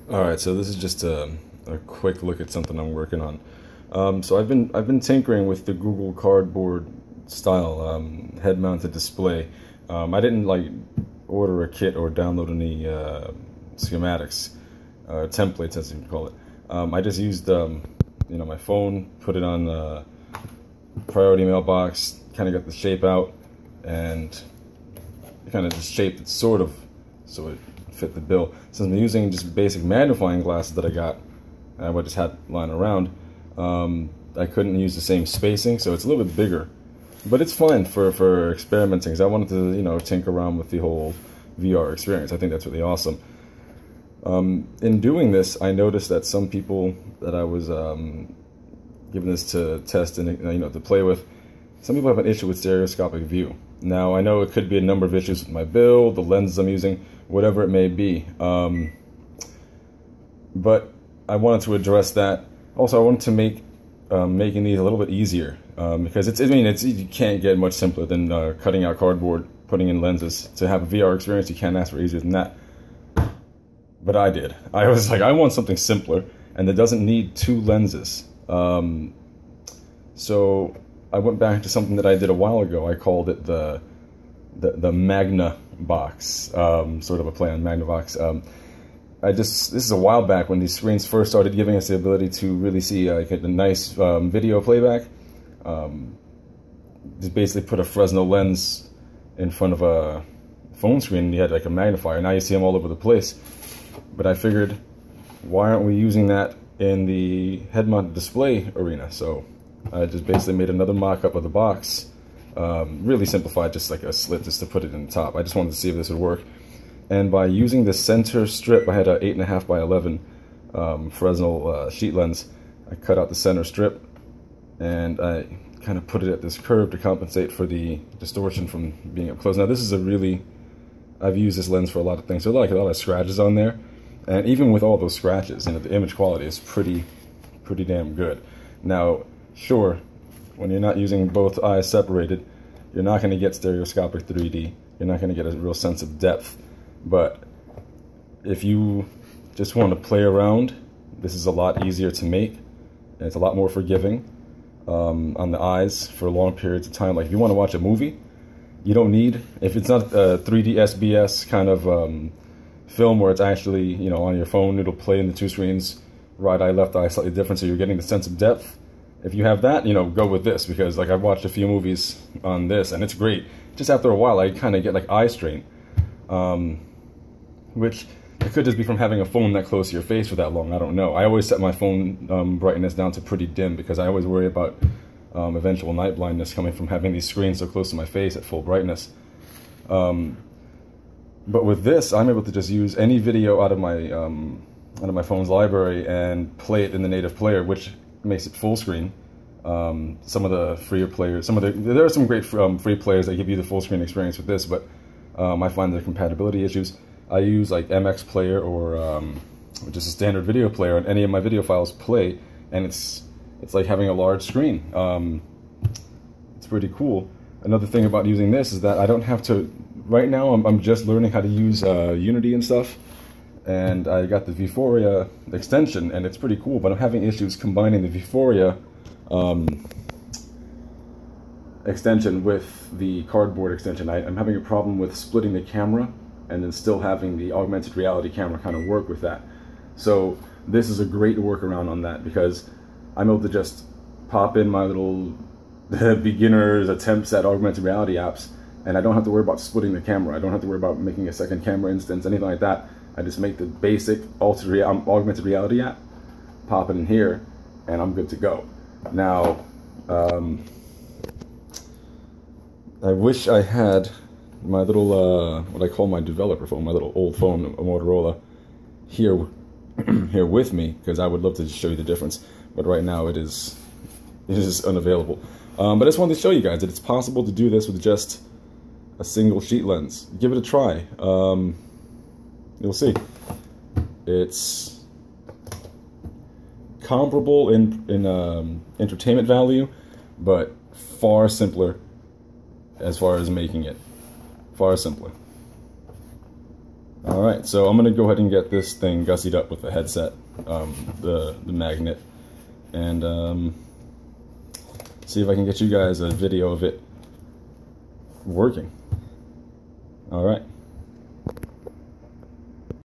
Alright, so this is just a quick look at something I'm working on. So I've been tinkering with the Google Cardboard style head-mounted display. I didn't like order a kit or download any schematics, templates as you can call it. I just used my phone, put it on priority mailbox, kind of got the shape out, and kind of just shaped it sort of so it fit the bill. Since I'm using just basic magnifying glasses that I got, I just had lying around, I couldn't use the same spacing, so it's a little bit bigger. But it's fine for experimenting, because I wanted to, tinker around with the whole VR experience. I think that's really awesome. In doing this, I noticed that some people that I was giving this to test and to play with, some people have an issue with stereoscopic view. Now, I know it could be a number of issues with my build, the lenses I'm using, whatever it may be. But I wanted to address that. Also, I wanted to make making these a little bit easier, because you can't get much simpler than cutting out cardboard, putting in lenses. To have a VR experience, you can't ask for easier than that. But I did. I was like, I want something simpler, and that doesn't need two lenses. So I went back to something that I did a while ago. I called it the Magna box, sort of a play on Magnavox. This is a while back when these screens first started giving us the ability to really see a nice video playback. Just basically put a Fresnel lens in front of a phone screen, and you had like a magnifier. Now you see them all over the place. But I figured, why aren't we using that in the head-mounted display arena? So I just basically made another mock-up of the box. Really simplified, just like a slit just to put it in the top. I just wanted to see if this would work. And by using the center strip, I had a 8.5 by 11 Fresnel sheet lens. I cut out the center strip, and I kind of put it at this curve to compensate for the distortion from being up close. Now this is I've used this lens for a lot of things. So like a lot of scratches on there. And even with all those scratches, the image quality is pretty damn good. Now, sure, when you're not using both eyes separated, you're not going to get stereoscopic 3D. You're not going to get a real sense of depth. But if you just want to play around, this is a lot easier to make. And it's a lot more forgiving on the eyes for long periods of time. Like if you want to watch a movie, you don't need, if it's not a 3D SBS kind of film where it's actually, on your phone, it'll play in the two screens, right eye, left eye, slightly different, so you're getting the sense of depth. If you have that, go with this, because like I've watched a few movies on this, and it's great. Just after a while, I kind of get like eye strain, which it could just be from having a phone that close to your face for that long. I don't know. I always set my phone brightness down to pretty dim, because I always worry about eventual night blindness coming from having these screens so close to my face at full brightness. But with this, I'm able to just use any video out of my phone's library and play it in the native player, which makes it full screen. Some of the freer players, there are some great free players that give you the full screen experience with this, but I find there are compatibility issues. I use like MX Player or just a standard video player, and any of my video files play, and it's like having a large screen. It's pretty cool. Another thing about using this is that I don't have to. Right now, I'm just learning how to use Unity and stuff, and I got the Vuforia extension, and it's pretty cool, but I'm having issues combining the Vuforia extension with the cardboard extension. I'm having a problem with splitting the camera and then still having the augmented reality camera kind of work with that. So this is a great workaround on that, because I'm able to just pop in my little beginner's attempts at augmented reality apps, and I don't have to worry about splitting the camera. I don't have to worry about making a second camera instance, anything like that. I just make the basic augmented reality app, pop it in here, and I'm good to go. Now, I wish I had my little, what I call my developer phone, my little old phone, a Motorola, here with me, because I would love to show you the difference. But right now it is unavailable. But I just wanted to show you guys that it's possible to do this with just a single sheet lens. Give it a try. You'll see. It's comparable in entertainment value, but far simpler as far as making it. Far simpler. All right, so I'm gonna go ahead and get this thing gussied up with the headset, the magnet, and see if I can get you guys a video of it working. All right.